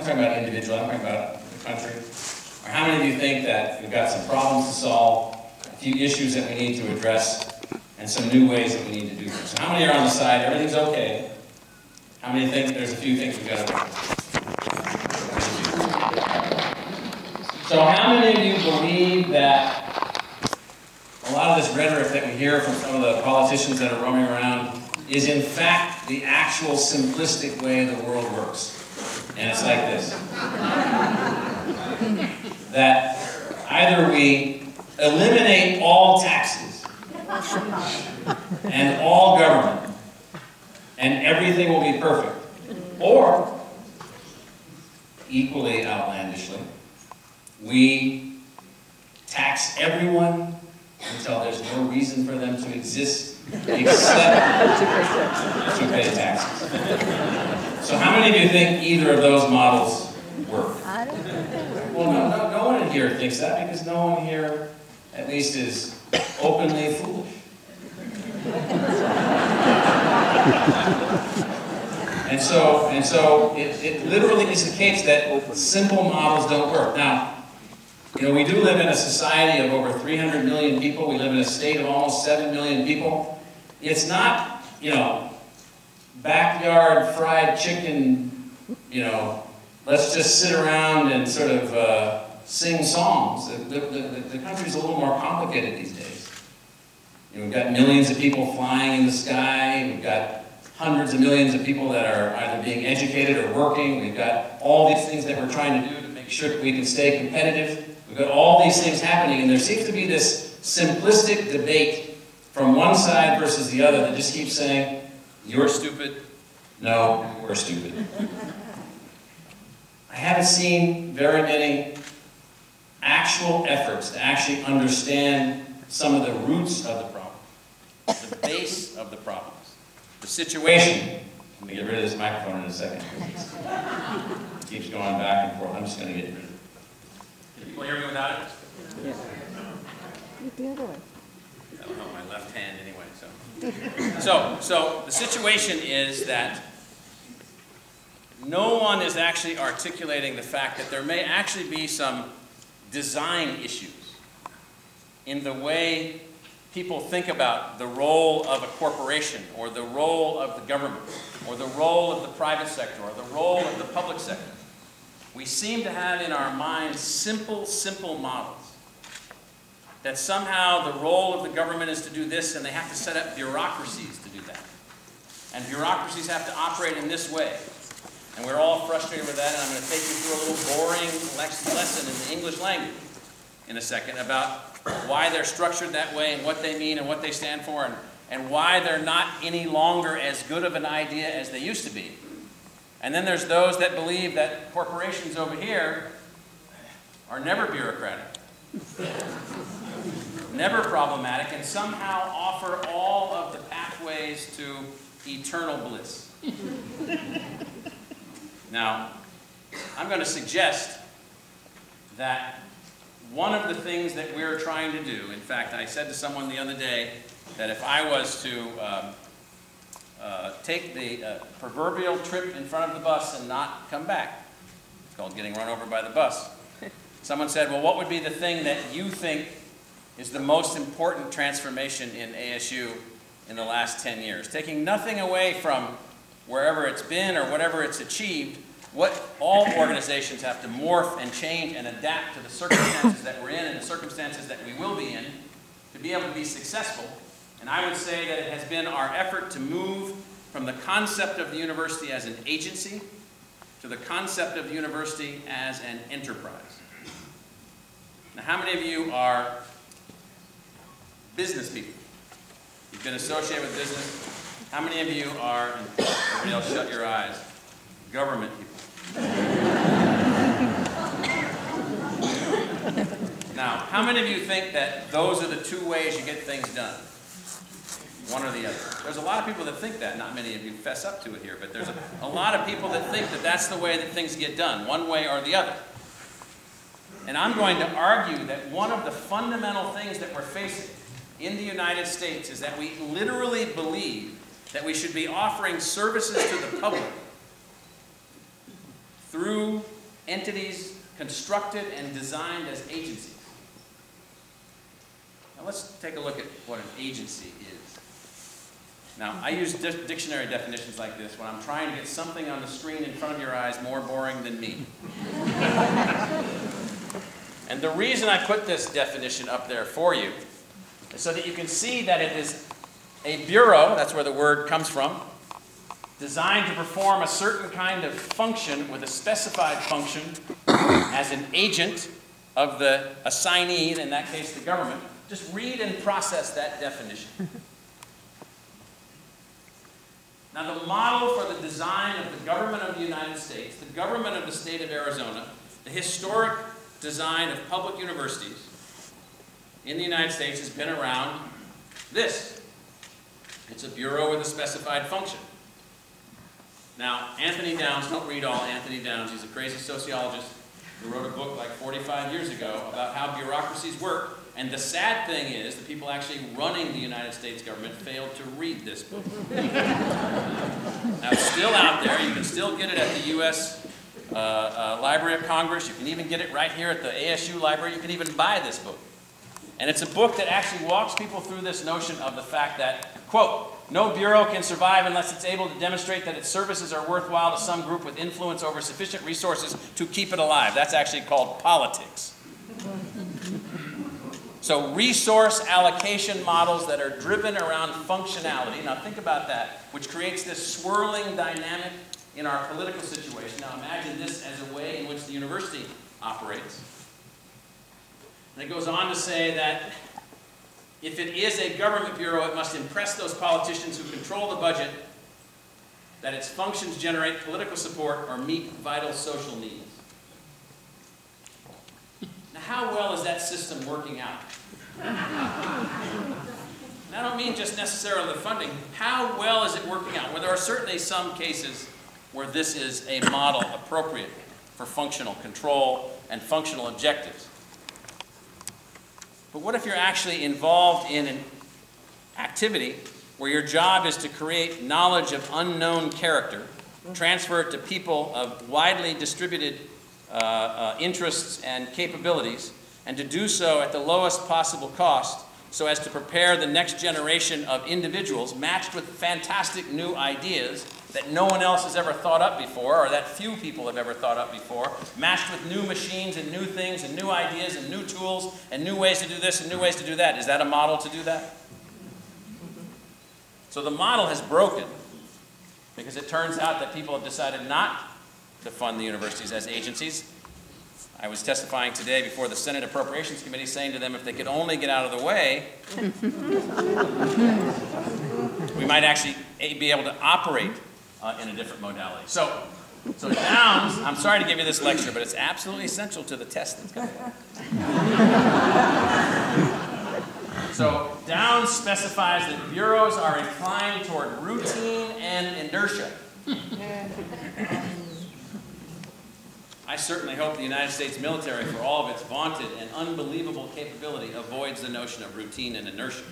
talking about individual, I'm talking about the country. Or how many of you think that we've got some problems to solve, a few issues that we need to address, and some new ways that we need to do things? So how many are on the side, everything's okay? How many think there's a few things we've got to do? So how many of you believe that a lot of this rhetoric that we hear from some of the politicians that are roaming around is in fact the actual simplistic way the world works? And it's like this. That either we eliminate all taxes and all government and everything will be perfect, or, equally outlandishly, we tax everyone until there's no reason for them to exist except to pay taxes. So how many of you think either of those models work? I don't think they work. Well, no one in here thinks that, because no one here, at least, is openly foolish. And so it literally is the case that simple models don't work. Now, you know, we do live in a society of over 300 million people. We live in a state of almost 7 million people. It's not, you know, backyard fried chicken, you know, let's just sit around and sort of sing songs. The country's a little more complicated these days. You know, we've got millions of people flying in the sky. We've got hundreds of millions of people that are either being educated or working. We've got all these things that we're trying to do to make sure that we can stay competitive. We've got all these things happening, and there seems to be this simplistic debate from one side versus the other that just keeps saying, you're stupid, no, we're stupid. I haven't seen very many actual efforts to actually understand some of the roots of the problem, the base of the problems, the situation. Let me get rid of this microphone in a second. It keeps going back and forth. I'm just going to get rid of it. Can people hear me without it? Yeah. The other way. That'll help my left hand anyway. So the situation is that no one is actually articulating the fact that there may actually be some design issues in the way people think about the role of a corporation, or the role of the government, or the role of the private sector, or the role of the public sector. We seem to have in our minds simple models. That somehow the role of the government is to do this, and they have to set up bureaucracies to do that. And bureaucracies have to operate in this way. And we're all frustrated with that, and I'm going to take you through a little boring lesson in the English language in a second about why they're structured that way and what they mean and what they stand for, and why they're not any longer as good of an idea as they used to be. And then there's those that believe that corporations over here are never bureaucratic, never problematic, and somehow offer all of the pathways to eternal bliss. Now, I'm going to suggest that one of the things that we're trying to do, in fact, I said to someone the other day that if I was to take the proverbial trip in front of the bus and not come back, it's called getting run over by the bus. Someone said, well, what would be the thing that you think is the most important transformation in ASU in the last 10 years? Taking nothing away from wherever it's been or whatever it's achieved, what all organizations have to morph and change and adapt to the circumstances that we're in and the circumstances that we will be in to be able to be successful. And I would say that it has been our effort to move from the concept of the university as an agency to the concept of the university as an enterprise. Now, how many of you are business people? You've been associated with business. How many of you are, and everybody else shut your eyes, government people? Now, how many of you think that those are the two ways you get things done? One or the other. There's a lot of people that think that. Not many of you fess up to it here, but there's a lot of people that think that that's the way that things get done, one way or the other. And I'm going to argue that one of the fundamental things that we're facing in the United States is that we literally believe that we should be offering services to the public through entities constructed and designed as agencies. Now let's take a look at what an agency is. Now, I use dictionary definitions like this when I'm trying to get something on the screen in front of your eyes more boring than me. And the reason I put this definition up there for you is so that you can see that it is a bureau, that's where the word comes from, designed to perform a certain kind of function with a specified function as an agent of the assignee, in that case the government. Just read and process that definition. Now, the model for the design of the government of the United States, the government of the state of Arizona, the historic design of public universities in the United States has been around this. It's a bureau with a specified function. Now, Anthony Downs, don't read all Anthony Downs, he's a crazy sociologist who wrote a book like 45 years ago about how bureaucracies work. And the sad thing is, the people actually running the United States government failed to read this book. Now, it's still out there. You can still get it at the U.S. Library of Congress. You can even get it right here at the ASU Library. You can even buy this book. And it's a book that actually walks people through this notion of the fact that, quote, no bureau can survive unless it's able to demonstrate that its services are worthwhile to some group with influence over sufficient resources to keep it alive. That's actually called politics. So resource allocation models that are driven around functionality, now think about that, which creates this swirling dynamic in our political situation. Now imagine this as a way in which the university operates. And it goes on to say that if it is a government bureau, it must impress those politicians who control the budget that its functions generate political support or meet vital social needs. Now, how well is that system working out? And I don't mean just necessarily the funding. How well is it working out? Well, there are certainly some cases where this is a model appropriate for functional control and functional objectives. But what if you're actually involved in an activity where your job is to create knowledge of unknown character, transfer it to people of widely distributed interests and capabilities, and to do so at the lowest possible cost so as to prepare the next generation of individuals matched with fantastic new ideas that no one else has ever thought up before, or that few people have ever thought up before, matched with new machines and new things and new ideas and new tools and new ways to do this and new ways to do that. Is that a model to do that? So the model has broken because it turns out that people have decided not to fund the universities as agencies. I was testifying today before the Senate Appropriations Committee saying to them if they could only get out of the way, we might actually be able to operate in a different modality. So Downs, I'm sorry to give you this lecture, but it's absolutely essential to the test that's coming up. So Downs specifies that bureaus are inclined toward routine and inertia. I certainly hope the United States military, for all of its vaunted and unbelievable capability, avoids the notion of routine and inertia.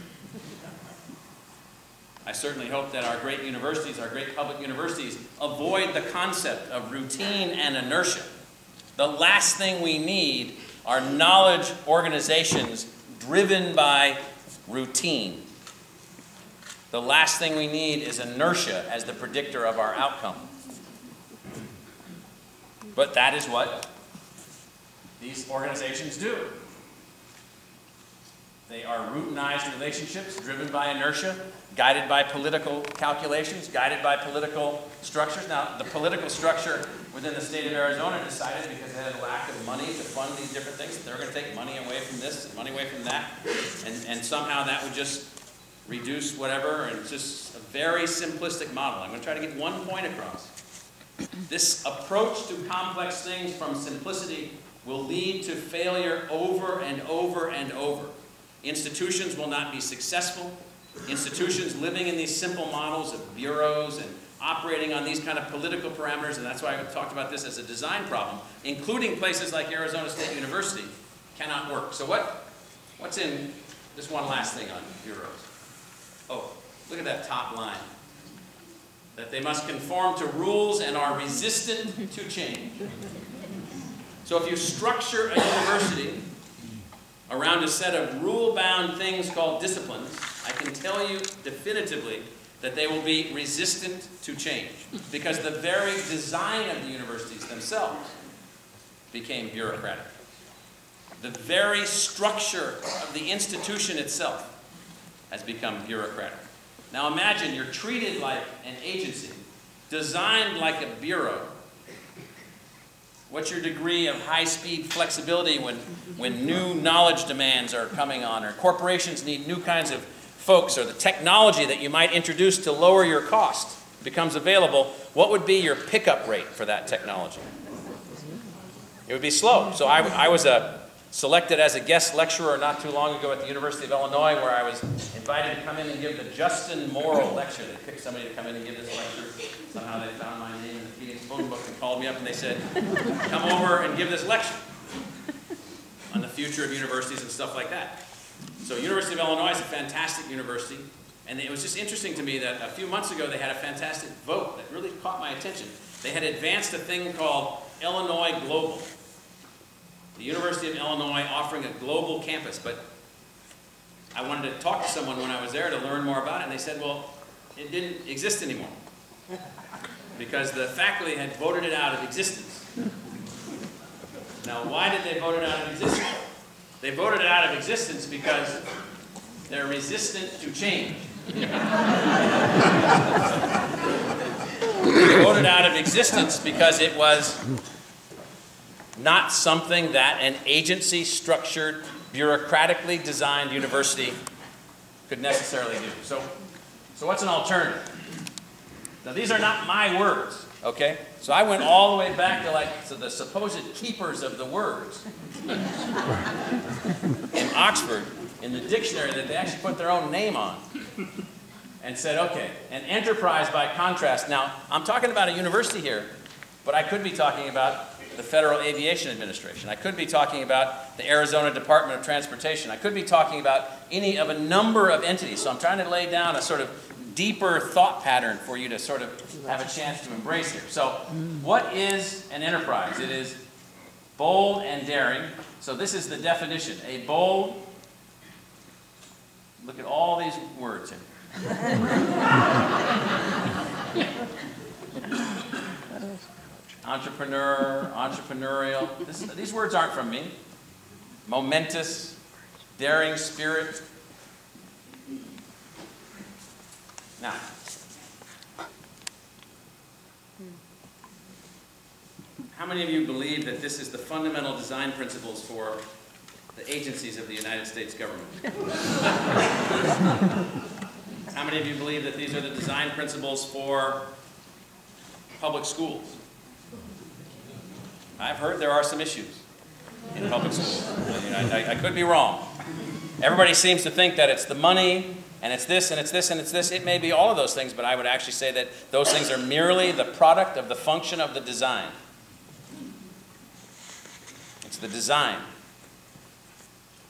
I certainly hope that our great universities, our great public universities, avoid the concept of routine and inertia. The last thing we need are knowledge organizations driven by routine. The last thing we need is inertia as the predictor of our outcome. But that is what these organizations do. They are routinized relationships driven by inertia, guided by political calculations, guided by political structures. Now, the political structure within the state of Arizona decided, because they had a lack of money to fund these different things, that they were going to take money away from this and money away from that, and somehow that would just reduce whatever, and it's just a very simplistic model. I'm going to try to get one point across. This approach to complex things from simplicity will lead to failure over and over and over. Institutions will not be successful. Institutions living in these simple models of bureaus and operating on these kind of political parameters, and that's why I talked about this as a design problem, including places like Arizona State University, cannot work. So what's in, just one last thing on bureaus. Oh, look at that top line. That they must conform to rules and are resistant to change. So if you structure a university around a set of rule-bound things called disciplines, I can tell you definitively that they will be resistant to change, because the very design of the universities themselves became bureaucratic. The very structure of the institution itself has become bureaucratic. Now imagine you're treated like an agency, designed like a bureau. What's your degree of high-speed flexibility when new knowledge demands are coming on, or corporations need new kinds of folks, or the technology that you might introduce to lower your cost becomes available? What would be your pickup rate for that technology? It would be slow. So I was selected as a guest lecturer not too long ago at the University of Illinois, where I was invited to come in and give the Justin Morrill lecture. They picked somebody to come in and give this lecture. Somehow they found my name in the Phoenix phone book and called me up and they said, come over and give this lecture on the future of universities and stuff like that. So University of Illinois is a fantastic university, and it was just interesting to me that a few months ago they had a fantastic vote that really caught my attention. They had advanced a thing called Illinois Global. The University of Illinois offering a global campus, but I wanted to talk to someone when I was there to learn more about it, and they said, well, it didn't exist anymore because the faculty had voted it out of existence. Now, why did they vote it out of existence? They voted it out of existence because they're resistant to change. They voted out of existence because it was not something that an agency-structured, bureaucratically designed university could necessarily do. So what's an alternative? Now, these are not my words, okay? So I went all the way back to the supposed keepers of the words in Oxford, in the dictionary that they actually put their own name on, and said, okay, an enterprise by contrast. Now, I'm talking about a university here, but I could be talking about the Federal Aviation Administration. I could be talking about the Arizona Department of Transportation. I could be talking about any of a number of entities. So I'm trying to lay down a sort of deeper thought pattern for you to sort of have a chance to embrace here. So what is an enterprise? It is bold and daring. So this is the definition. A bold, look at all these words here. Entrepreneur, entrepreneurial. These words aren't from me. Momentous, daring spirit. Now, how many of you believe that this is the fundamental design principles for the agencies of the United States government? How many of you believe that these are the design principles for public schools? I've heard there are some issues in public schools. I could be wrong. Everybody seems to think that it's the money, and it's this, and it's this, and it's this. It may be all of those things, but I would actually say that those things are merely the product of the function of the design. It's the design.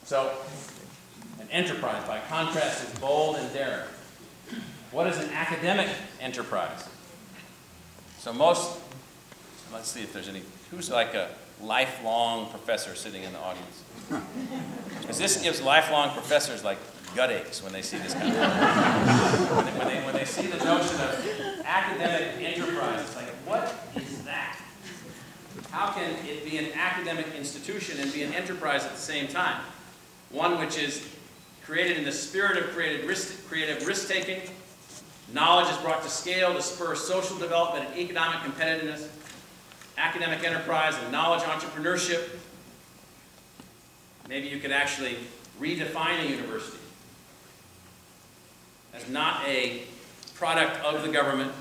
So, an enterprise, by contrast, is bold and daring. What is an academic enterprise? So let's see if there's any, who's like a lifelong professor sitting in the audience? Because this gives lifelong professors like gut aches when they see this kind of thing. When they see the notion of academic enterprise, it's like, what is that? How can it be an academic institution and be an enterprise at the same time? One which is created in the spirit of creative risk-taking. Knowledge is brought to scale to spur social development and economic competitiveness. Academic enterprise and knowledge entrepreneurship. Maybe you could actually redefine a university as not a product of the government,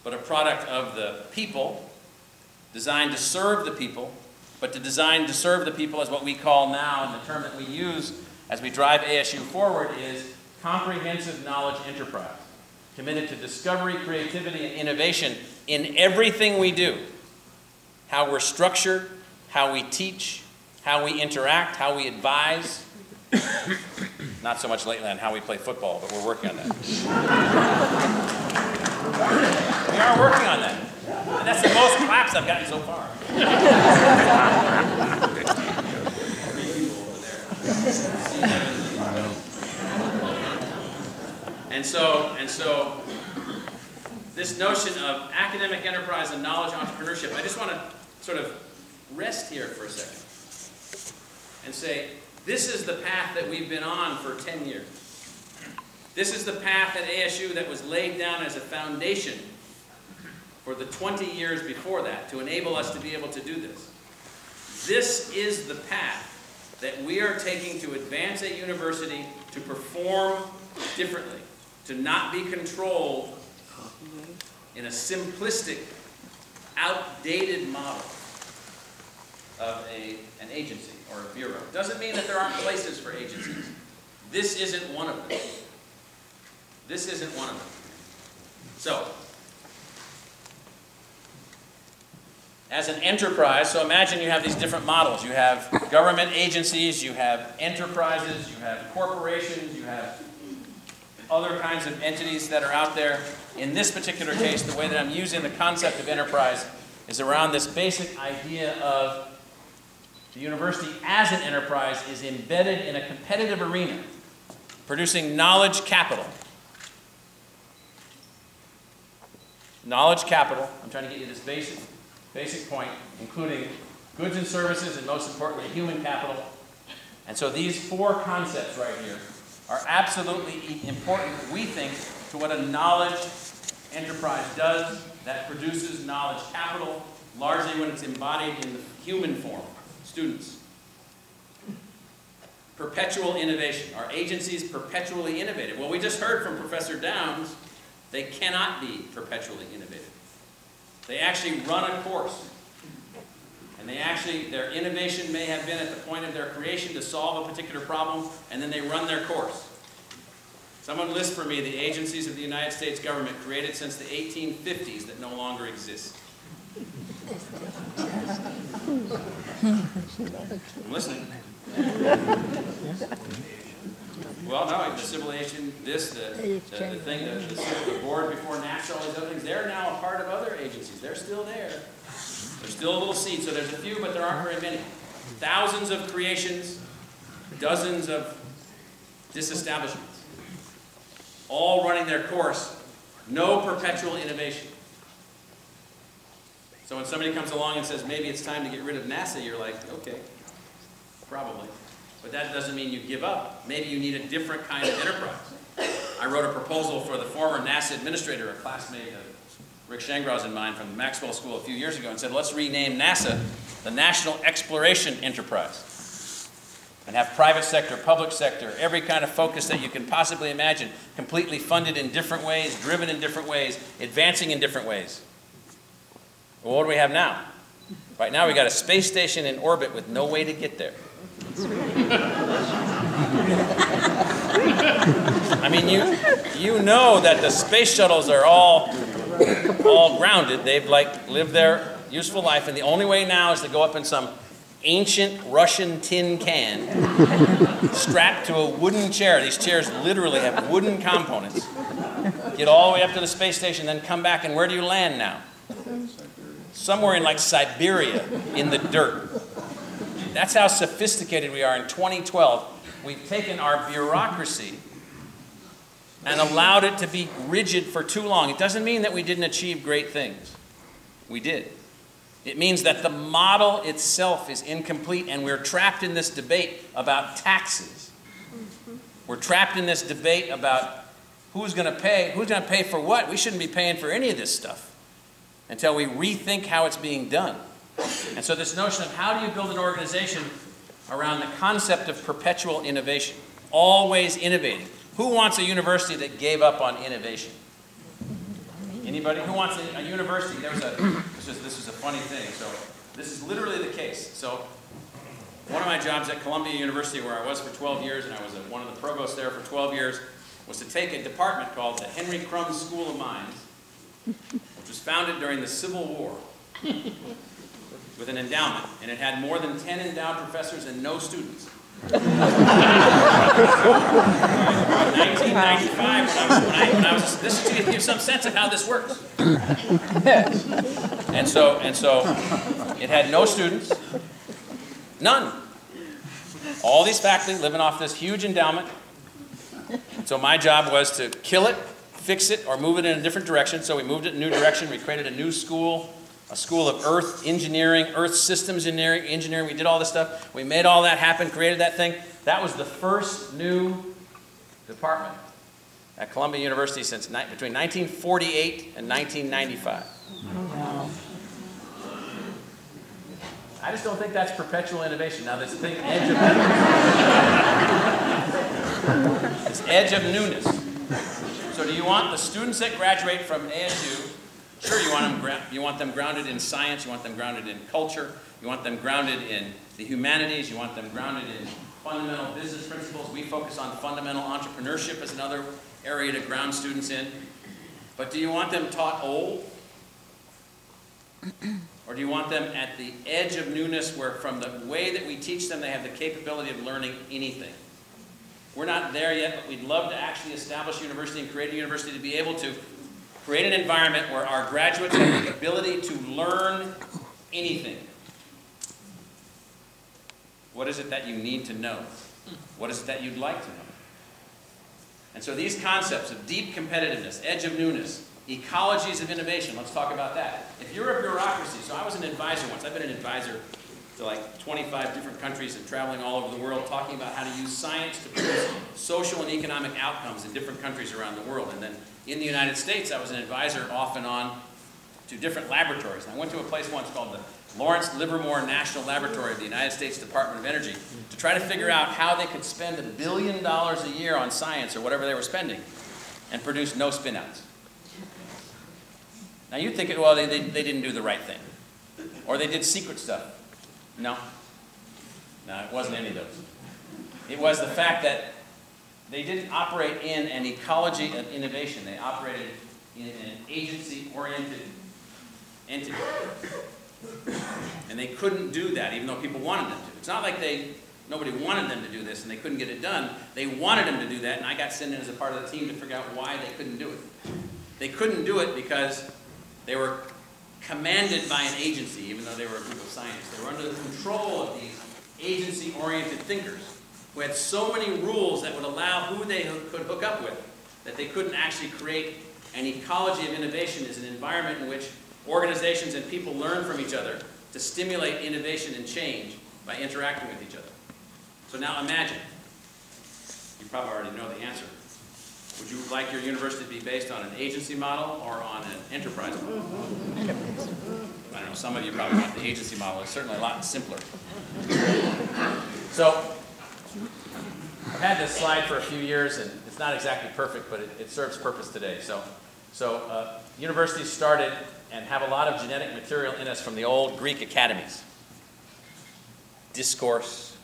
but a product of the people, designed to serve the people, but designed to serve the people as what we call now, and the term that we use as we drive ASU forward is comprehensive knowledge enterprise, committed to discovery, creativity, and innovation in everything we do. How we're structured, how we teach, how we interact, how we advise. Not so much lately on how we play football, but we're working on that. We are working on that. And that's the most claps I've gotten so far. And so this notion of academic enterprise and knowledge entrepreneurship, I just want to sort of rest here for a second and say, this is the path that we've been on for 10 years. This is the path at ASU that was laid down as a foundation for the 20 years before that to enable us to be able to do this. This is the path that we are taking to advance a university to perform differently, to not be controlled in a simplistic, outdated model of an agency or a bureau. Doesn't mean that there aren't places for agencies. This isn't one of them. This isn't one of them. So, as an enterprise, so imagine you have these different models. You have government agencies, you have enterprises, you have corporations, you have other kinds of entities that are out there. In this particular case, the way that I'm using the concept of enterprise is around this basic idea of the university as an enterprise is embedded in a competitive arena, producing knowledge capital. Knowledge capital, I'm trying to get you this basic point, including goods and services, and most importantly, human capital. And so these four concepts right here are absolutely important, we think, to what a knowledge enterprise does that produces knowledge capital, largely when it's embodied in the human form, students. Perpetual innovation. Are agencies perpetually innovative? Well, we just heard from Professor Downs, they cannot be perpetually innovative. They actually run a course. And their innovation may have been at the point of their creation to solve a particular problem, and then they run their course. Someone list for me the agencies of the United States government created since the 1850s that no longer exist. I'm listening. Well, no, the civil aviation, the board before NASA, all these other things, they're now a part of other agencies. They're still there. There's still a little seed, so there's a few, but there aren't very many. Thousands of creations, dozens of disestablishments, all running their course, no perpetual innovation. So when somebody comes along and says, maybe it's time to get rid of NASA, you're like, okay, probably. But that doesn't mean you give up. Maybe you need a different kind of enterprise. I wrote a proposal for the former NASA administrator, a classmate of Rick Shangraw's and mine from the Maxwell School a few years ago, and said, let's rename NASA the National Exploration Enterprise. And have private sector, public sector, every kind of focus that you can possibly imagine, completely funded in different ways, driven in different ways, advancing in different ways. Well, what do we have now? Right now we got a space station in orbit with no way to get there. I mean, you know that the space shuttles are all grounded. They've lived their useful life, and the only way now is to go up in some ancient Russian tin can strapped to a wooden chair. These chairs literally have wooden components. Get all the way up to the space station, then come back, and where do you land now? Somewhere in Siberia, in the dirt. That's how sophisticated we are. In 2012, we've taken our bureaucracy and allowed it to be rigid for too long. It doesn't mean that we didn't achieve great things. We did. It means that the model itself is incomplete, and we're trapped in this debate about taxes. We're trapped in this debate about who's going to pay for what. We shouldn't be paying for any of this stuff until we rethink how it's being done. And so this notion of how do you build an organization around the concept of perpetual innovation, always innovating. Who wants a university that gave up on innovation? Anybody? Who wants a university? This is a funny thing. So this is literally the case. So one of my jobs at Columbia University, where I was for 12 years, and I was one of the provosts there for 12 years, was to take a department called the Henry Crum School of Mines, which was founded during the Civil War, with an endowment, and it had more than 10 endowed professors and no students. In 1995, this is to give you some sense of how this works. And so it had no students, none. All these faculty living off this huge endowment. so my job was to kill it, fix it, or move it in a different direction. So we moved it in a new direction. We created a new school, a school of earth engineering, earth systems engineering. We did all this stuff. We made all that happen, created that thing. That was the first new department at Columbia University since between 1948 and 1995. Wow. I just don't think that's perpetual innovation. Now this thing, this edge of newness. So do you want the students that graduate from ASU, sure you want them grounded in science, you want them grounded in culture, you want them grounded in the humanities, you want them grounded in fundamental business principles. We focus on fundamental entrepreneurship as another area to ground students in. But do you want them taught old? Or do you want them at the edge of newness where from the way that we teach them they have the capability of learning anything? We're not there yet, but we'd love to actually establish a university and create a university to be able to create an environment where our graduates have the ability to learn anything. What is it that you need to know? What is it that you'd like to know? And so these concepts of deep competitiveness, edge of newness, ecologies of innovation, let's talk about that. If you're a bureaucracy, so I was an advisor once. I've been an advisor to like 25 different countries and traveling all over the world talking about how to use science to produce social and economic outcomes in different countries around the world. And then in the United States, I was an advisor off and on to different laboratories. And I went to a place once called the Lawrence Livermore National Laboratory of the United States Department of Energy to try to figure out how they could spend $1 billion a year on science or whatever they were spending and produce no spin-outs. Now you'd think, well, they didn't do the right thing. Or they did secret stuff. No. No, it wasn't any of those. It was the fact that they didn't operate in an ecology of innovation. They operated in an agency-oriented entity. And they couldn't do that, even though people wanted them to. It's not like nobody wanted them to do this and they couldn't get it done. They wanted them to do that, and I got sent in as a part of the team to figure out why they couldn't do it. They couldn't do it because they were commanded by an agency, even though they were a group of scientists. They were under the control of these agency-oriented thinkers who had so many rules that would allow who they could hook up with that they couldn't actually create an ecology of innovation as an environment in which organizations and people learn from each other to stimulate innovation and change by interacting with each other. So now imagine, you probably already know the answer. Would you like your university to be based on an agency model or on an enterprise model? I don't know, some of you probably want the agency model. It's certainly a lot simpler. So, I've had this slide for a few years, and it's not exactly perfect, but it serves purpose today. So universities started and have a lot of genetic material in us from the old Greek academies. Discourse,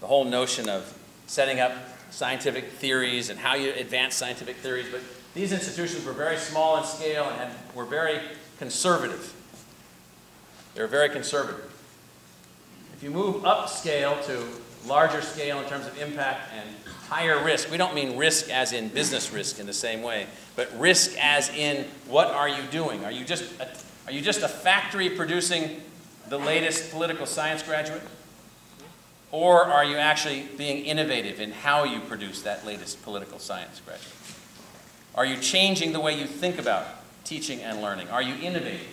the whole notion of setting up scientific theories and how you advance scientific theories, but these institutions were very small in scale and were very conservative. They were very conservative. If you move upscale to larger scale in terms of impact and higher risk, we don't mean risk as in business risk in the same way, but risk as in what are you doing? Are you just a factory producing the latest political science graduate? Or are you actually being innovative in how you produce that latest political science graduate? Are you changing the way you think about teaching and learning? Are you innovating?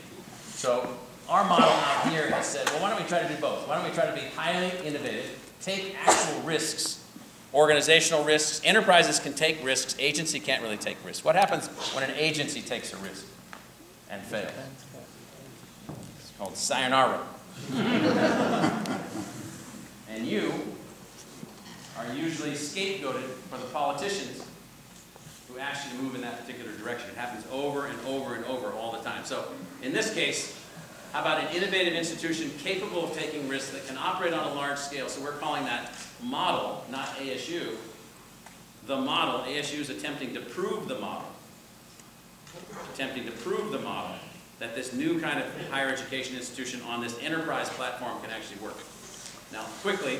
So our model out here has said, well, why don't we try to do both? Why don't we try to be highly innovative, take actual risks, organizational risks. Enterprises can take risks. Agency can't really take risks. What happens when an agency takes a risk and fails? It's called sayonara. And you are usually scapegoated for the politicians who actually move in that particular direction. It happens over and over and over all the time. So in this case, how about an innovative institution capable of taking risks that can operate on a large scale? So we're calling that model, not ASU. The model. ASU is attempting to prove the model. Attempting to prove the model that this new kind of higher education institution on this enterprise platform can actually work. Now, quickly,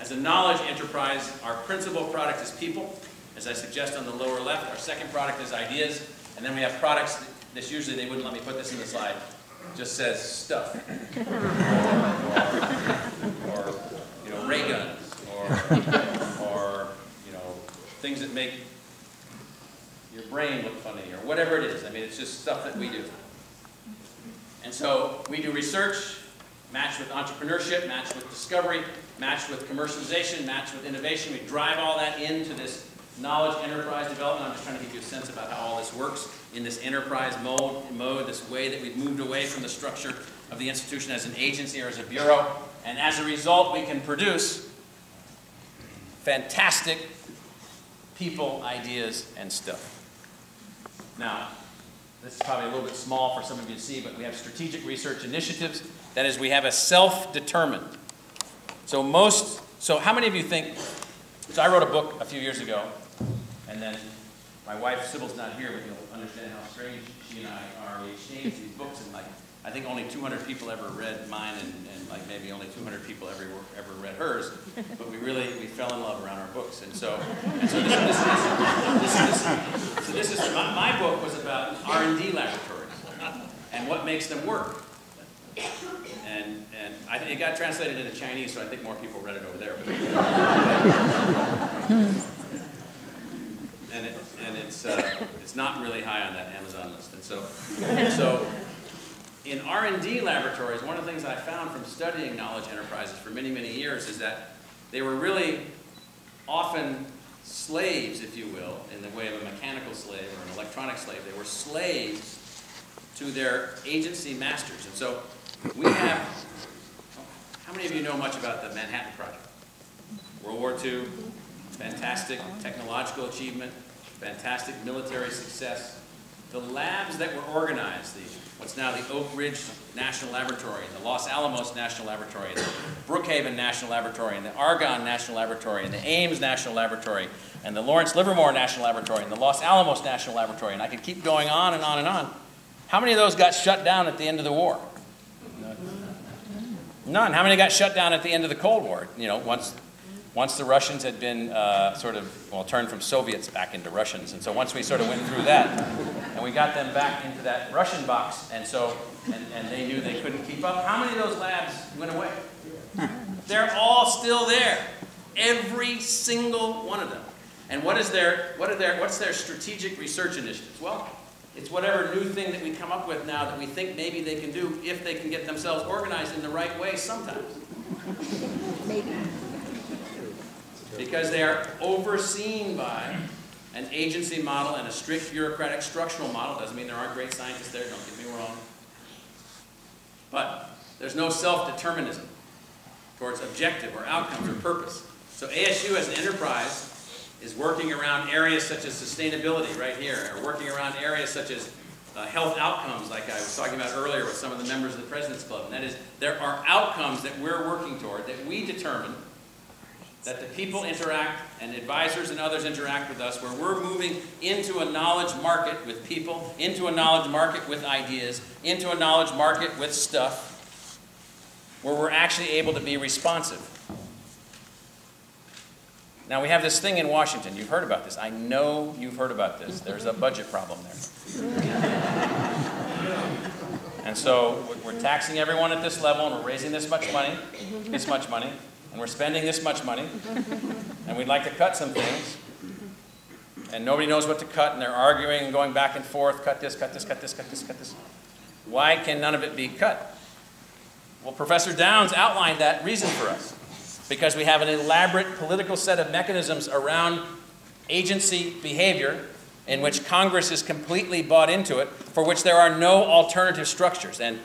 as a knowledge enterprise, our principal product is people, as I suggest on the lower left. Our second product is ideas, and then we have products. This usually, they wouldn't let me put this in the slide. It just says stuff, or ray guns, or things that that make your brain look funny, or whatever it is. I mean, it's just stuff that we do. And so we do research, matched with entrepreneurship, matched with discovery, matched with commercialization, matched with innovation. We drive all that into this knowledge enterprise development. I'm just trying to give you a sense about how all this works in this enterprise mode, this way that we've moved away from the structure of the institution as an agency or as a bureau. And as a result, we can produce fantastic people, ideas, and stuff. Now, this is probably a little bit small for some of you to see, but we have strategic research initiatives. That is, we have a self-determined. So how many of you think, so I wrote a book a few years ago, and then my wife, Sybil's not here, but you'll understand how strange she and I are. We exchanged these books, and like, I think only 200 people ever read mine, and like maybe only 200 people ever read hers, but we fell in love around our books. And so my book was about R&D laboratories and what makes them work. And it got translated into Chinese, so I think more people read it over there. And it's not really high on that Amazon list. And so in R&D laboratories, one of the things I found from studying knowledge enterprises for many, many years is that they were really often slaves, if you will, in the way of a mechanical slave or an electronic slave. They were slaves to their agency masters. And so we have, how many of you know much about the Manhattan Project? World War II, fantastic technological achievement, fantastic military success. The labs that were organized, what's now the Oak Ridge National Laboratory, and the Los Alamos National Laboratory, and the Brookhaven National Laboratory, and the Argonne National Laboratory, and the Ames National Laboratory, and the Lawrence Livermore National Laboratory, and the Los Alamos National Laboratory, and I could keep going on and on and on. How many of those got shut down at the end of the war? None. How many got shut down at the end of the Cold War? You know, once the Russians had been turned from Soviets back into Russians. And so once we sort of went through that, and we got them back into that Russian box, and they knew they couldn't keep up, how many of those labs went away? They're all still there. Every single one of them. And what's their strategic research initiatives? Well, it's whatever new thing that we come up with now that we think maybe they can do if they can get themselves organized in the right way sometimes. Maybe. Because they are overseen by an agency model and a strict bureaucratic structural model. Doesn't mean there aren't great scientists there, don't get me wrong. But there's no self-determinism towards objective or outcomes or purpose. So ASU as an enterprise is working around areas such as sustainability right here, or working around areas such as health outcomes, like I was talking about earlier with some of the members of the President's Club. And that is, there are outcomes that we're working toward, that we determine, that the people interact, and advisors and others interact with us, where we're moving into a knowledge market with people, into a knowledge market with ideas, into a knowledge market with stuff, where we're actually able to be responsive. Now, we have this thing in Washington. You've heard about this. I know you've heard about this. There's a budget problem there. And so we're taxing everyone at this level, and we're raising this much money, and we're spending this much money, and we'd like to cut some things, and nobody knows what to cut, and they're arguing and going back and forth, cut this, cut this, cut this, cut this, cut this. Why can none of it be cut? Well, Professor Downs outlined that reason for us. Because we have an elaborate political set of mechanisms around agency behavior in which Congress is completely bought into it, for which there are no alternative structures. And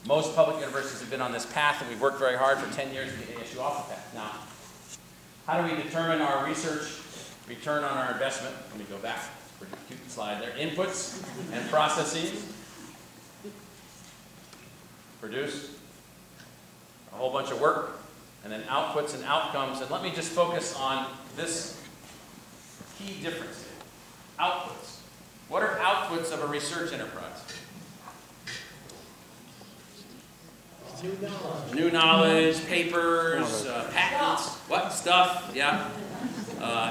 most public universities have been on this path, and we've worked very hard for 10 years to get ASU off the path. Now, how do we determine our research return on our investment? Let me go back. Pretty cute slide there. Inputs and processes. Produce a whole bunch of work. And then outputs and outcomes. And let me just focus on this key difference. Outputs. What are outputs of a research enterprise? New knowledge, papers, patents, what stuff, yeah.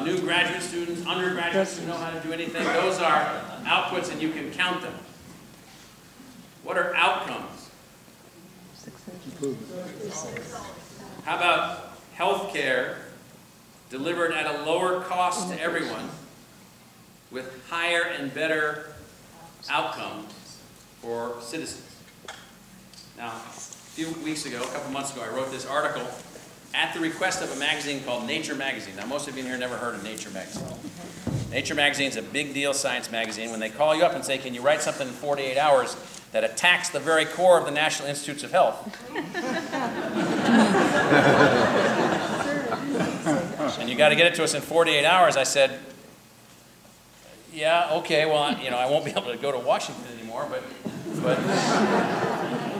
New graduate students, undergraduates who know how to do anything. Those are outputs, and you can count them. What are outcomes? How about health care delivered at a lower cost to everyone with higher and better outcomes for citizens. Now, a few weeks ago, a couple months ago, I wrote this article at the request of a magazine called Nature Magazine. Now, most of you in here never heard of Nature Magazine. Nature Magazine is a big deal science magazine. When they call you up and say, can you write something in 48 hours that attacks the very core of the National Institutes of Health? And you got to get it to us in 48 hours. I said, yeah, okay, well, you know, I won't be able to go to Washington anymore, but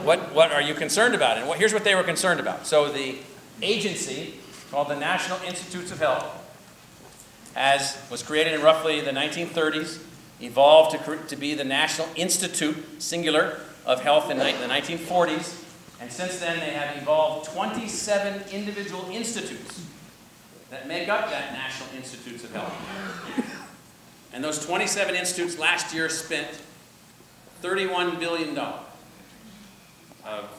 what are you concerned about? And here's what they were concerned about. So the agency called the National Institutes of Health was created in roughly the 1930s, evolved to be the National Institute, singular, of Health in the 1940s, and since then they have evolved 27 individual institutes that make up that National Institutes of Health. And those 27 institutes last year spent $31 billion of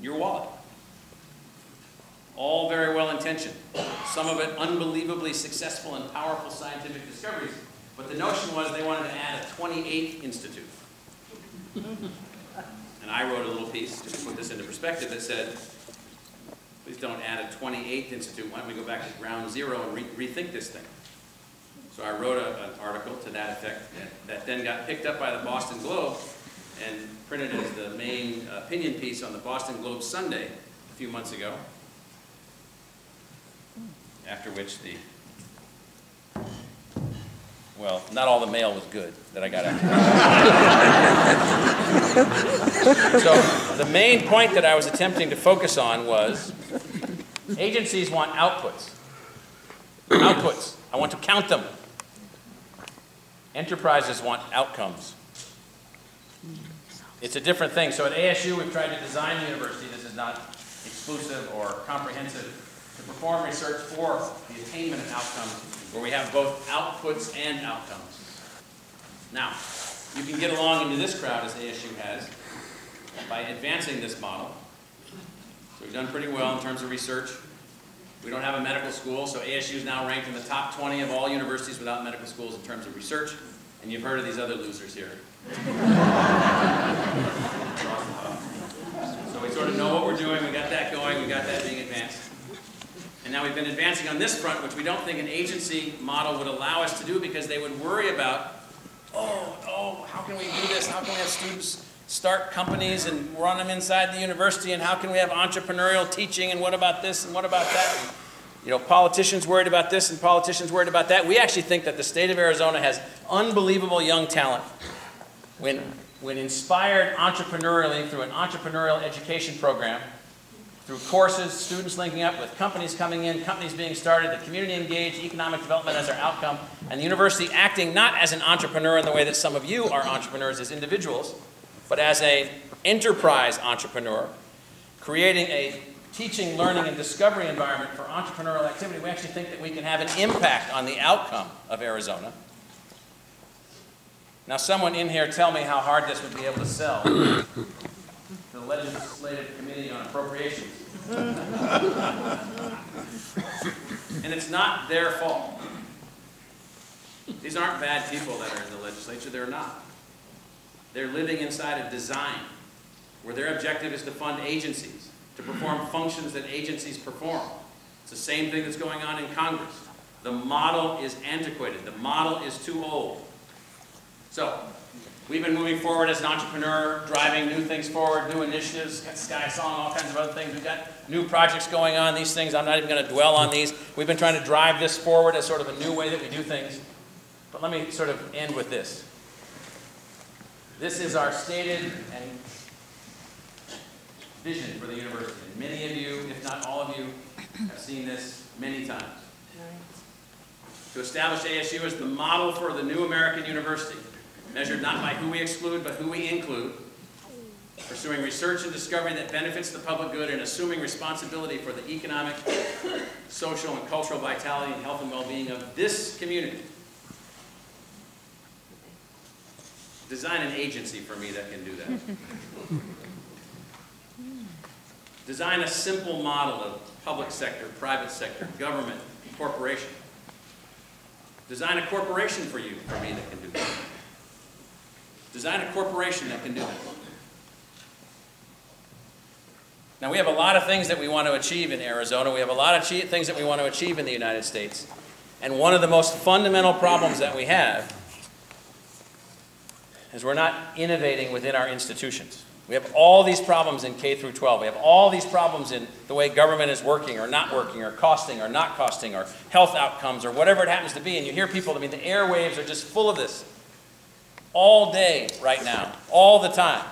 your wallet. All very well intentioned. Some of it unbelievably successful and powerful scientific discoveries. But the notion was they wanted to add a 28th institute. And I wrote a little piece, just to put this into perspective, that said, please don't add a 28th institute. Why don't we go back to ground zero and rethink this thing? So I wrote an article to that effect that then got picked up by the Boston Globe and printed as the main opinion piece on the Boston Globe Sunday a few months ago. After which well, not all the mail was good that I got after. So the main point that I was attempting to focus on was agencies want outputs. Outputs. I want to count them. Enterprises want outcomes. It's a different thing. So at ASU, we've tried to design the university. This is not exclusive or comprehensive, to perform research for the attainment of outcomes, where we have both outputs and outcomes. Now, you can get along into this crowd, as ASU has, by advancing this model. So we've done pretty well in terms of research. We don't have a medical school, so ASU is now ranked in the top 20 of all universities without medical schools in terms of research. And you've heard of these other losers here. So we sort of know what we're doing. We got that going. We got that being advanced. And now we've been advancing on this front, which we don't think an agency model would allow us to do, because they would worry about, oh, how can we do this? How can we have students start companies and run them inside the university? And how can we have entrepreneurial teaching? And what about this? And what about that? And, you know, politicians worried about this and politicians worried about that. We actually think that the state of Arizona has unbelievable young talent. When inspired entrepreneurially through an entrepreneurial education program, through courses, students linking up with companies coming in, companies being started, the community engaged, economic development as our outcome, and the university acting not as an entrepreneur in the way that some of you are entrepreneurs as individuals, but as an enterprise entrepreneur, creating a teaching, learning, and discovery environment for entrepreneurial activity. We actually think that we can have an impact on the outcome of Arizona. Now, someone in here tell me how hard this would be able to sell to the Legislative Committee on Appropriations. And it's not their fault. These aren't bad people that are in the legislature. They're not. They're living inside a design where their objective is to fund agencies, to perform functions that agencies perform. It's the same thing that's going on in Congress. The model is antiquated. The model is too old. So, we've been moving forward as an entrepreneur, driving new things forward, new initiatives, got Sky Song, all kinds of other things. We've got new projects going on. These things, I'm not even going to dwell on these. We've been trying to drive this forward as sort of a new way that we do things. But let me sort of end with this. This is our stated and vision for the university. And many of you, if not all of you, have seen this many times. To establish ASU as the model for the new American university, measured not by who we exclude, but who we include, pursuing research and discovery that benefits the public good, and assuming responsibility for the economic, social, and cultural vitality and health and well-being of this community. Design an agency for me that can do that. Design a simple model of public sector, private sector, government, corporation. Design a corporation for you, for me, that can do that. Design a corporation that can do that. Now, we have a lot of things that we want to achieve in Arizona. We have a lot of things that we want to achieve in the United States. And one of the most fundamental problems that we have is we're not innovating within our institutions. We have all these problems in K through 12. We have all these problems in the way government is working or not working or costing or not costing or health outcomes or whatever it happens to be. And you hear people, I mean, the airwaves are just full of this all day right now, all the time.